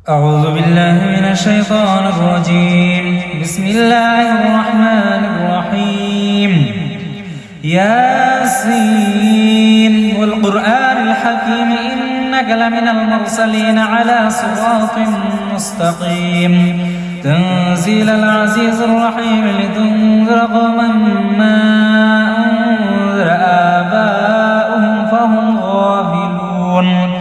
أعوذ بالله من الشيطان الرجيم. بسم الله الرحمن الرحيم. ياسين والقرآن الحكيم إنك لمن المرسلين على صراط مستقيم تنزيل العزيز الرحيم لتنذر قوما ما أنذر آباؤهم فهم غافلون.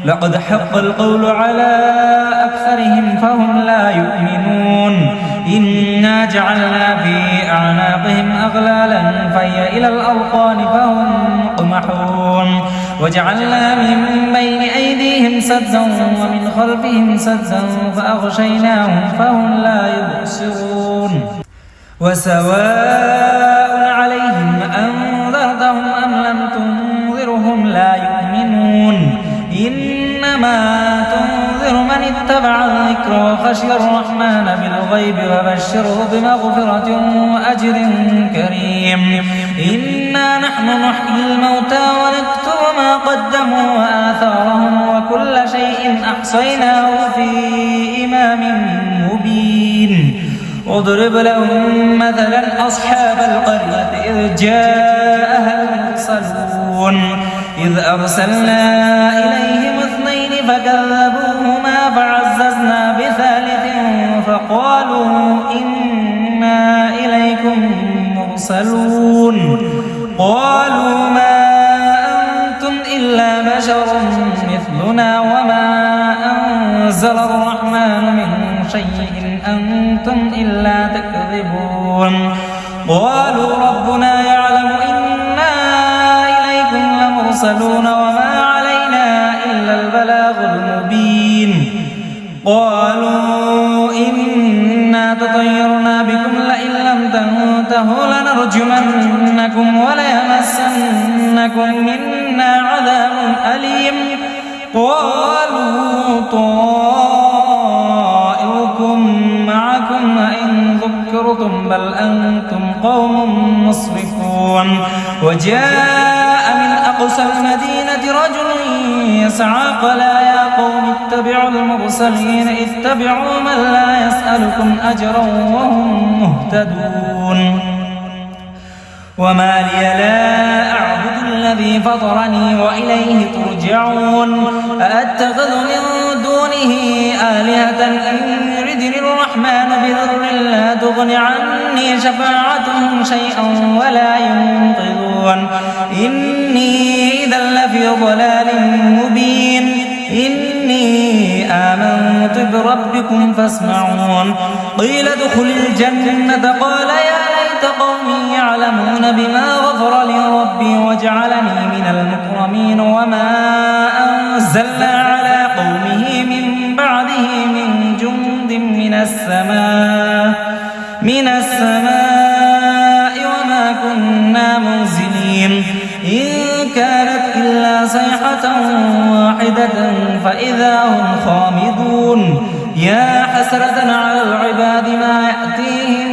لقد حق القول على أكثرهم فهم لا يؤمنون. إنا جعلنا في أعناقهم أغلالا فهي إلى الأذقان فهم مقمحون. وجعلنا من بين أيديهم سدا ومن خلفهم سدا فأغشيناهم فهم لا يبصرون. وسواء عليهم أنذرتهم أم لم تنذرهم لا يؤمنون. إنما تنذر من اتبع الذكر وخشي الرحمن بالغيب وبشره بمغفرة وأجر كريم. إنا نحن نحيي الموتى ونكتب ما قدموا وآثارهم وكل شيء أحصيناه في إمام مبين. واضرب لهم مثلا أصحاب القرية إذ جاءها المرسلون إذ أرسلنا إليهم اثنين فكذبوهما فعززنا بثالث فقالوا إنا إليكم مرسلون. قالوا ما أنتم إلا بشر مثلنا وما أنزل الرحمن من شيء أنتم إلا تكذبون. قالوا ربنا يعلم إنا إليكم لمرسلون وما علينا إلا البلاغ المبين. قالوا إنا تطيرنا بكم لئن لم تنتهوا لنرجمنكم وليمسنكم منا عذاب أليم. قالوا طائركم معكم وإن ذكرتم بل أنتم قوم مسرفون. وجاء من أقصى المدينة رجل يسعى قال يا قوم اتبعوا المرسلين اتبعوا من لا يسألكم أجرا وهم مهتدون. وما لي لا أعبد الذي فطرني وإليه ترجعون. أأتخذ من دونه آلهة إن يردني الرحمن بضر لا تغن عني شفاعتهم شيئا ولا ينقذون. إني إذا لفي ضلال مبين. إني آمنت بربكم فاسمعون. قيل ادخل الجنة قال يا ليت قومي يعلمون بما غفر لي ربي وجعلني من المكرمين. وما أنزلنا على قومه من بعده من جند من السماء وما كنا منزلين. إن كانت إلا صيحة واحدة فإذا هم خامدون. يا حسرة على العباد ما يأتيهم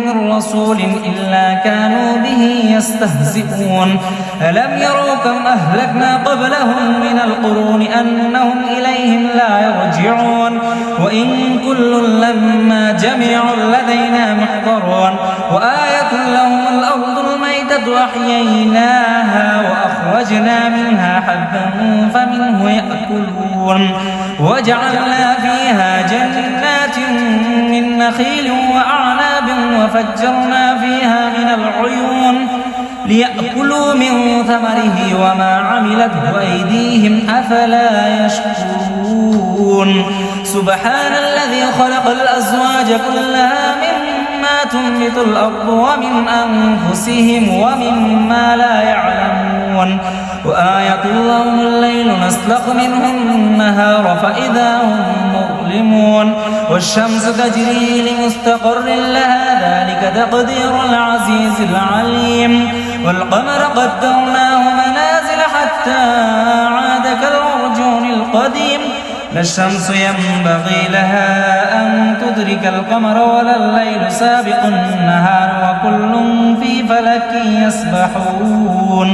من رسول إلا كانوا به يستهزئون. ألم يروا كم أهلكنا قبلهم من القرون أنهم إليهم لا يرجعون. وإن كل لما جميع لدينا محضرون. وآية لهم الأرض الميتة أحييناها وأخرجنا منها حبا فمنه يأكلون. وجعلنا فيها جنات من نخيل وأعناب وفجرنا فيها من العيون ليأكلوا من ثمره وما عملته أيديهم أفلا يشكرون. سبحان الذي خلق الأزواج كلها مما تنبت الأرض ومن أنفسهم ومما لا يعلمون. وآية لهم الليل نسلخ منه النهار فإذا هم مظلمون. والشمس تجري لمستقر لها ذلك تقدير العزيز العليم. والقمر قدرناه منازل حتى عاد كالعرجون القديم. لا الشمس ينبغي لها أن تدرك القمر ولا الليل سابق النهار وكل في فلك يسبحون.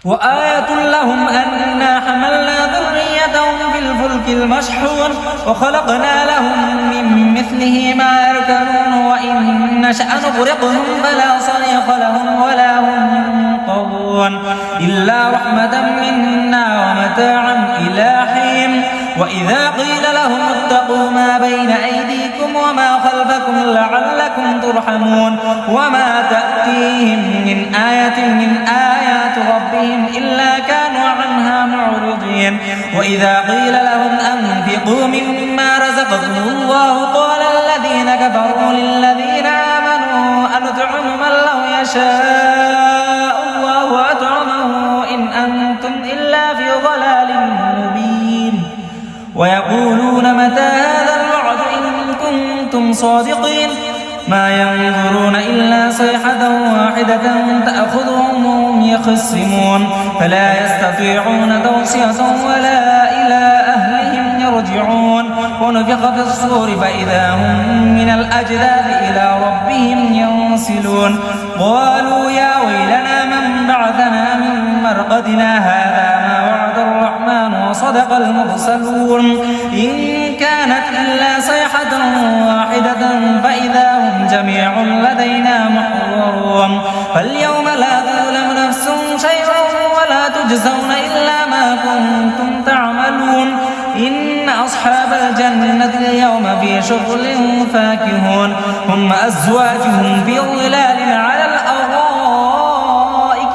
وآية لهم أنا حملنا ذريتهم في الفلك المشحون وخلقنا لهم من مثله ما يركبون وإن نشأ نغرقهم فلا صريخ لهم ولا هم ينقذون إلا رحمة منا ومتاعا إلى حين وإذا قيل لهم اتقوا ما بين أيديكم وما خلفكم لعلكم ترحمون وما تأتيهم من آية من آيات ربهم إلا كانوا عنها معرضين وإذا قيل لهم أنفقوا مما رزقكم الله قال الذين كفروا للذين آمنوا أنطعم من لو يشاء الله أطعمه إن أنتم إلا في ضلال مبين ويقولون متى هذا الوعد إن كنتم صادقين ما ينظرون إلا صيحة واحدة تأخذهم وهم يخصمون فلا يستطيعون توصية ولا إلى أهلهم يرجعون ونفخ في الصور فإذا هم من الأجداث إلى ربهم ينسلون قالوا يا ويلنا من بعثنا من مرقدنا هذا ما وعد الرحمن وصدق المرسلون إن كانت إلا صيحة واحدة فإذا هم جميع لدينا محضرون فاليوم لا تظلم نفس شيئا ولا تجزون إلا ما كنتم تعملون إن أصحاب الجنة اليوم في شغل فاكهون هم أزواجهم في ظلال على الأرائك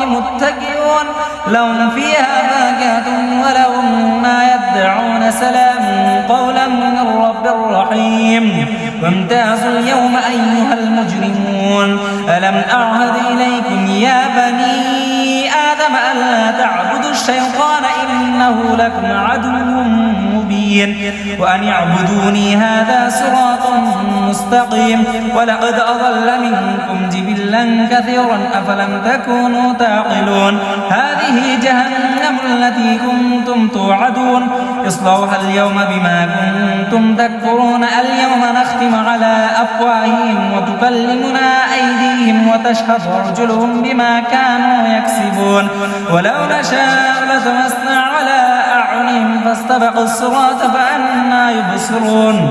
متكئون لهم فيها فاكهة ولهم ما يدعون سلام قولا من رب رحيم وامتازوا اليوم أيها المجرمون ألم أعهد إليكم يا بني آدم ألا تعبدوا الشيطان إنه لكم عدو مبين وأن اعبدوني هذا صراط مستقيم ولقد أضل منكم جبلا كثيرا أفلم تكونوا تعقلون هذه جهنم التي كنتم توعدون اصلوها اليوم بما كنتم تكفرون اليوم نختم على أفواههم وتكلمنا أيديهم وتشهد أرجلهم بما كانوا يكسبون ولو نشاء لطمسنا على أعينهم فاستبقوا الصراط فأنى يبصرون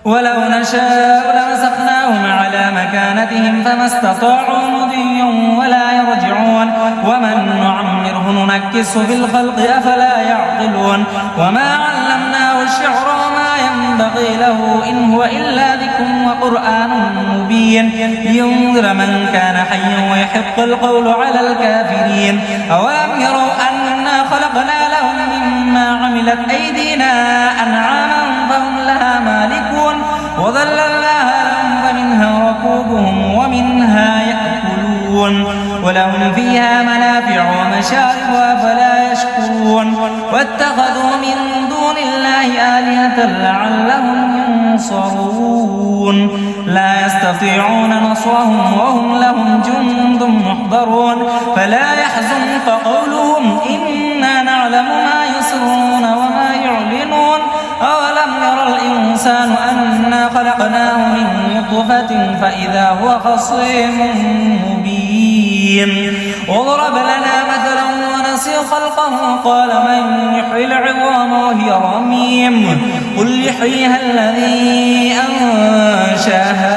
ولو نشاء لمسخناهم على مكانتهم فما استطاعوا مضيا ولا يرجعون ومن نعمره ننكسه في الخلق أفلا يعقلون وما علمناه الشعر وما ينبغي له إن هو إلا ذكر وقرآن مبين لينذر من كان حيا ويحق القول على الكافرين أولم يروا أنا خلقنا لهم مما عملت أيدينا أنعاما فهم لها مالكون وظللناها لهم فمنها ركوبهم ومنها يأكلون ولهم فيها منافع ومشارب أفلا يشكرون واتخذوا من دون الله آلهة لعلهم ينصرون لا يستطيعون نصرهم وهم لهم جند محضرون فلا يحزنك قولهم إنا نعلم ما يسرون وما يعلنون أولم ير الإنسان أنا خلقناه من نطفة فإذا هو خصيم مبين وضرب لنا مثلا ونسي خلقه قال من يحيي العظام وهي رميم قل يحييها الذي أنشاها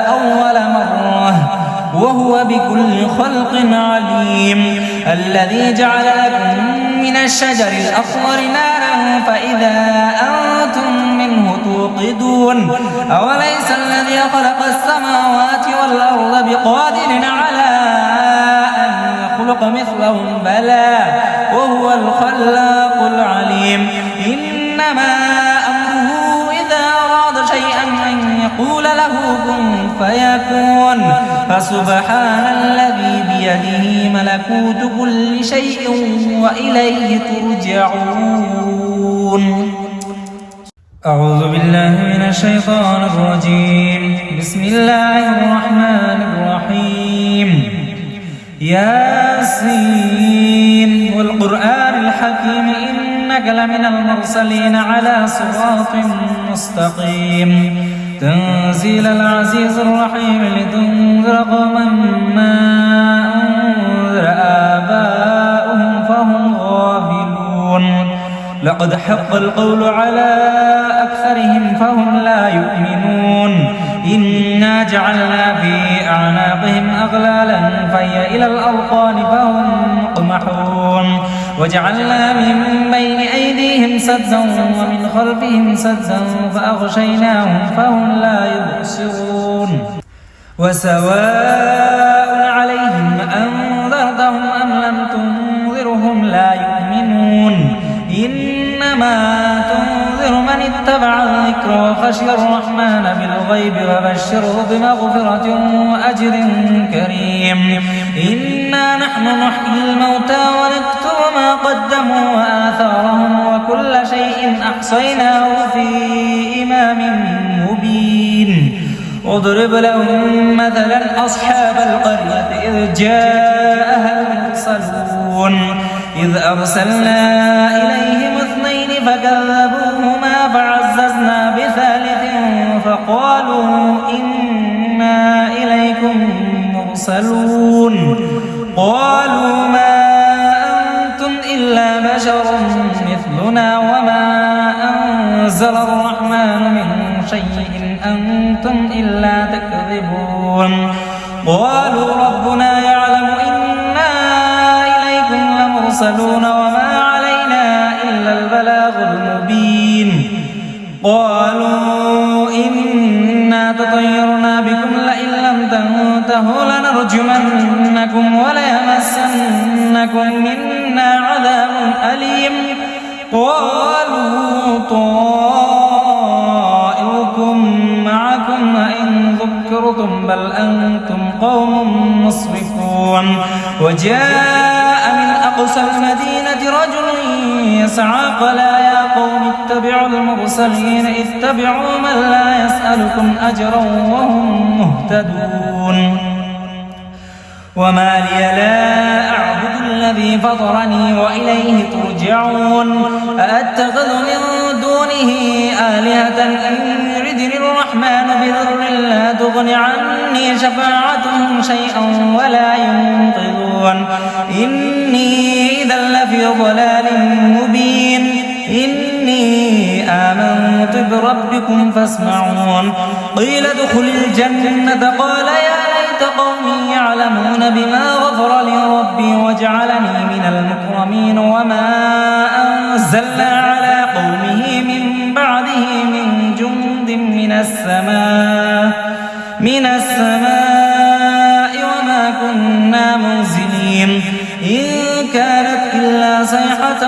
أول مرة وهو بكل خلق عليم الذي جعل لكم من الشجر الأخضر نارا فإذا أنتم منه توقدون أوليس الذي خلق السماوات والأرض بقادر على أن يخلق مثلهم بلى وهو الخلاق العليم إنما أمره إذا أراد شيئا أن يقول له كن فيكون فسبحان الذي بيده ملكوت كل شيء وإليه ترجعون أعوذ بالله من الشيطان الرجيم بسم الله الرحمن الرحيم ياسين والقرآن الحكيم إنك لمن المرسلين على صراط مستقيم تنزيل العزيز الرحيم لتنذر قوما ما أنذر آباؤهم فهم غافلون لقد حق القول على أكثرهم فهم لا يؤمنون إنا جعلنا في أعناقهم أغلالا فهي إلى الأذقان فهم مقمحون وجعلنا من بين أيديهم سدا ومن خلفهم سدا فأغشيناهم فهم لا يبصرون وسواء عليهم أنذرتهم أم لم تنذرهم لا يؤمنون إنما تنذر من اتبع الذكر وخشي الرحمن بالغيب وبشره بمغفرة وأجر كريم إنا نحن نحيي الموتى ونكتب ما قدموا وآثارهم وكل شيء أحصيناه في إمام مبين واضرب لهم مثلا أصحاب القرية إذ جاءها المرسلون إذ أرسلنا إليهم اثنين فكذبوهما فعززنا بثالث فقالوا إنا إليكم مرسلون قالوا ما أنتم إلا بشر مثلنا وما أنزل الرحمن من شيء أنتم إلا تكذبون قالوا ربنا يعلم إنا إليكم لمرسلون وما علينا إلا البلاغ المبين قالوا إنا تطيرنا بكم لئن لم تنتهوا لنرجمنكم وليمسنكم منا عذاب أليم قالوا طائركم معكم وإن ذكرتم بل أنتم قوم مسرفون وجاء من أقصى المدينة رجل يسعى قال يا قوم اتبعوا المرسلين اتبعوا من لا يسألكم أجرا وهم مهتدون وما لي لا أعبد الذي فطرني وإليه ترجعون أأتخذ من دونه آلهة إن يردني الرحمن بضر لا تغن عني شفاعتهم شيئا ولا ينقذون إني إذا لفي ضلال مبين إني آمنت بربكم فاسمعون قيل ادخل الجنة قال يا ليت قومي يعلمون بما غفر لي ربي وجعلني من المكرمين وما أنزلنا على قومه من بعده من جند من السماء وما كنا منزلين إن كانت إلا صيحة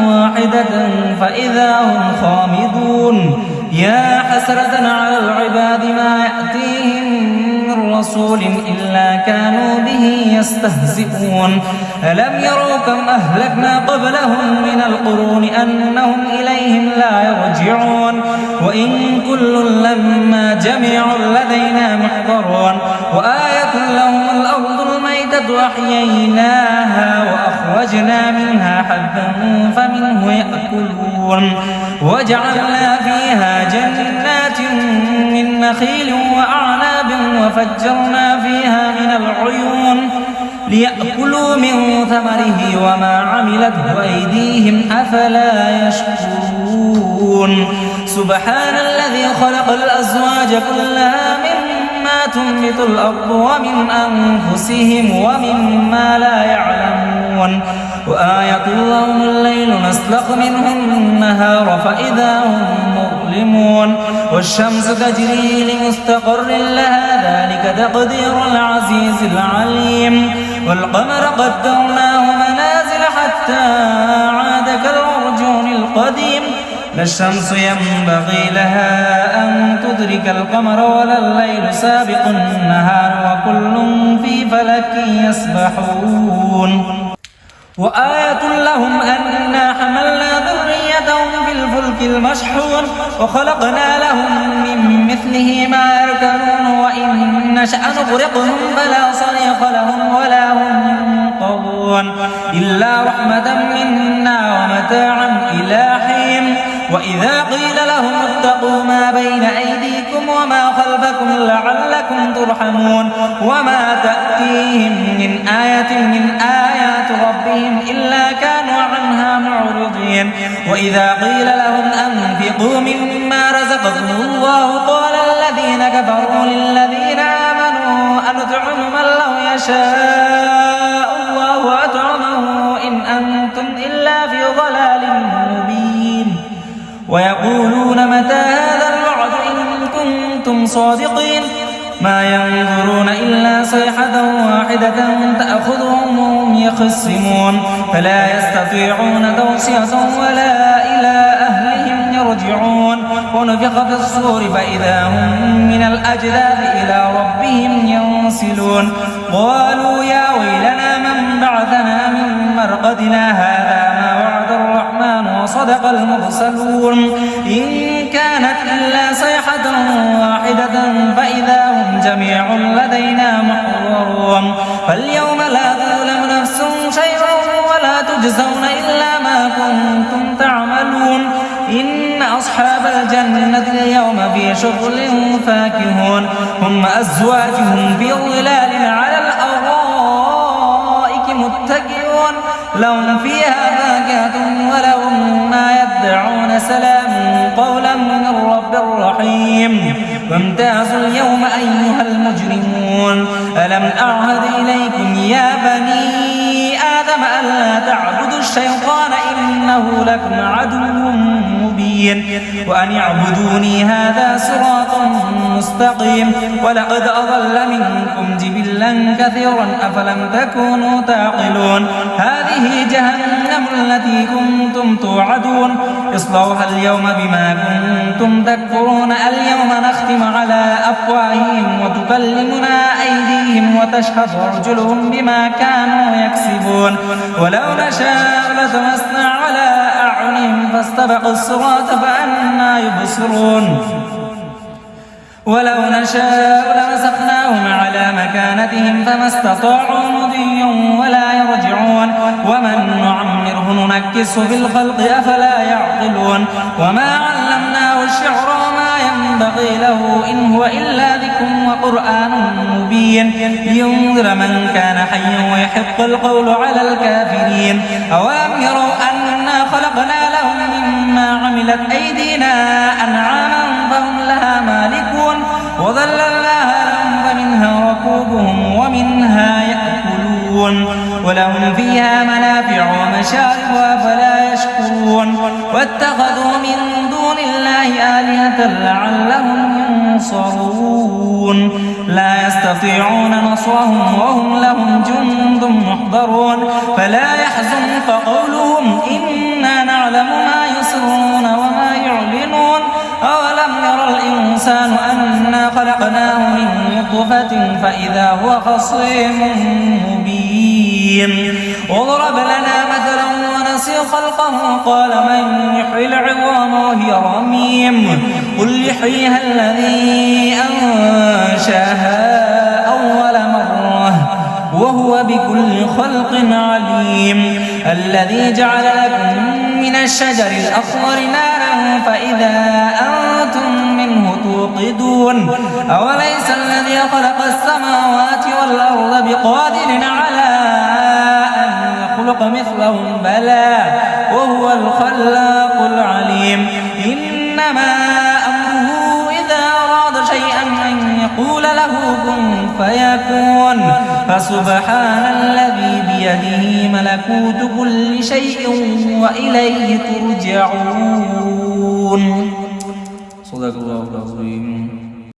واحدة فإذا هم خامدون يا حسرة على العباد ما يأتيهم من رسول إلا كانوا به يستهزئون ألم يروا كم أهلكنا قبلهم من القرون أنهم إليهم لا يرجعون وإن كل لما جميع لدينا محضرون وآية لهم الأرض الميتة أحييناها وأخرجنا منها حبا فمنه يأكلون وجعلنا فيها جنات من نخيل وأعناب وفجرنا فيها من العيون ليأكلوا من ثمره وما عملته أيديهم أفلا يشكرون سبحان الذي خلق الأزواج كلها مما تنبت الأرض ومن أنفسهم ومما لا يعلمون وآية لهم الليل نسلخ منه النهار فإذا هم مظلمون والشمس تجري لمستقر لها ذلك تقدير العزيز العليم والقمر قدرناه منازل حتى عاد كالعرجون القديم لا الشمس ينبغي لها أن تدرك القمر ولا الليل سابق النهار وكل في فلك يسبحون وآية لهم أنا حملنا ذريتهم في الفلك المشحون وخلقنا لهم من مثله ما يركبون وإن نشأ نغرقهم فلا صريخ لهم ولا هم ينقضون إلا رحمة منا ومتاعا إلى حين وإذا قيل لهم اتقوا ما بين أيديكم وما خلفكم لعلكم ترحمون وما تأتيهم من آية من آيات ربهم إلا كانوا عنها معرضين وإذا قيل لهم أنفقوا مما رزقكم الله قال الذين كفروا للذين آمنوا أنطعم من لو يشاء الله أطعمه إن أنتم إلا في ضلال مبين ويقولون متى هذا الوعد إن كنتم صادقين ما ينظرون إلا صيحة واحدة تأخذهم وهم يخصمون فلا يستطيعون توصية ولا إلى أهلهم يرجعون ونفخ في الصور فإذا هم من الأجداث إلى ربهم ينسلون قالوا يا ويلنا من بعثنا من مرقدنا هذا ما وعد الرحمن وصدق المرسلون إن كانت إلا صيحة واحدة فإذا هم جميع لدينا محضرون فاليوم لا تظلم نفس شيئا ولا تجزون إلا ما كنتم تعملون إن أصحاب الجنة اليوم في شغل فاكهون هم أزواجهم في ظلال على الأرائك متكئون لهم فيها فاكهة ولهم ما يدعون سلام قولا من رب رحيم وامتازوا اليوم أيها المجرمون ألم أعهد إليكم يا بني آدم ألا تعبدوا الشيطان إنه لكم عدو مبين وأن اعبدوني هذا صراط مستقيم ولقد أضل منكم جبلا كثيرا أفلم تكونوا تعقلون هذه جهنم التي كنتم توعدون اصلوها اليوم بما كنتم تكفرون اليوم نختم على أفواههم وتكلمنا أيديهم وتشهد أرجلهم بما كانوا يكسبون ولو نشاء لطمسنا على أعينهم فاستبقوا الصراط فأنى يبصرون ولو نشاء لمسخناهم على مكانتهم فما استطاعوا مضيا ولا يرجعون ومن نعمره ننكسه في الخلق أفلا يعقلون وما علمناه الشعر وما ينبغي له إن هو إلا ذكر وقرآن مبين لينذر من كان حيا ويحق القول على الكافرين أولم يروا أنا خلقنا لهم مما عملت أيدينا أنعاما فهم لها مالكون وظللناها لهم فمنها ركوبهم ومنها يأكلون ولهم فيها منافع ومشارب أفلا يشكرون واتخذوا من دون الله آلهة لعلهم ينصرون لا يستطيعون نصرهم وهم لهم جند محضرون فلا يحزنك قولهم إنا نعلم ما يسرون وما يعلنون أولم ير الإنسان أنا خلقناه من نطفة فإذا هو خصيم مبين وضرب لنا مثلا ونسي خلقه قال من يحيي العظام وهي رميم قل يحييها الذي أنشاها أول مرة وهو بكل خلق عليم الذي جعل لكم من الشجر الأخضر نارا فإذا أنتم منه توقدون أوليس الذي خلق السماوات والأرض بقادر على أن يخلق مثلهم بلى وهو الخلاق العليم إنما أمره إذا أراد شيئا أن يقول له كن فيكون فسبحان الذي بيده ملكوت كل شيء وإليه ترجعون صدق الله العظيم.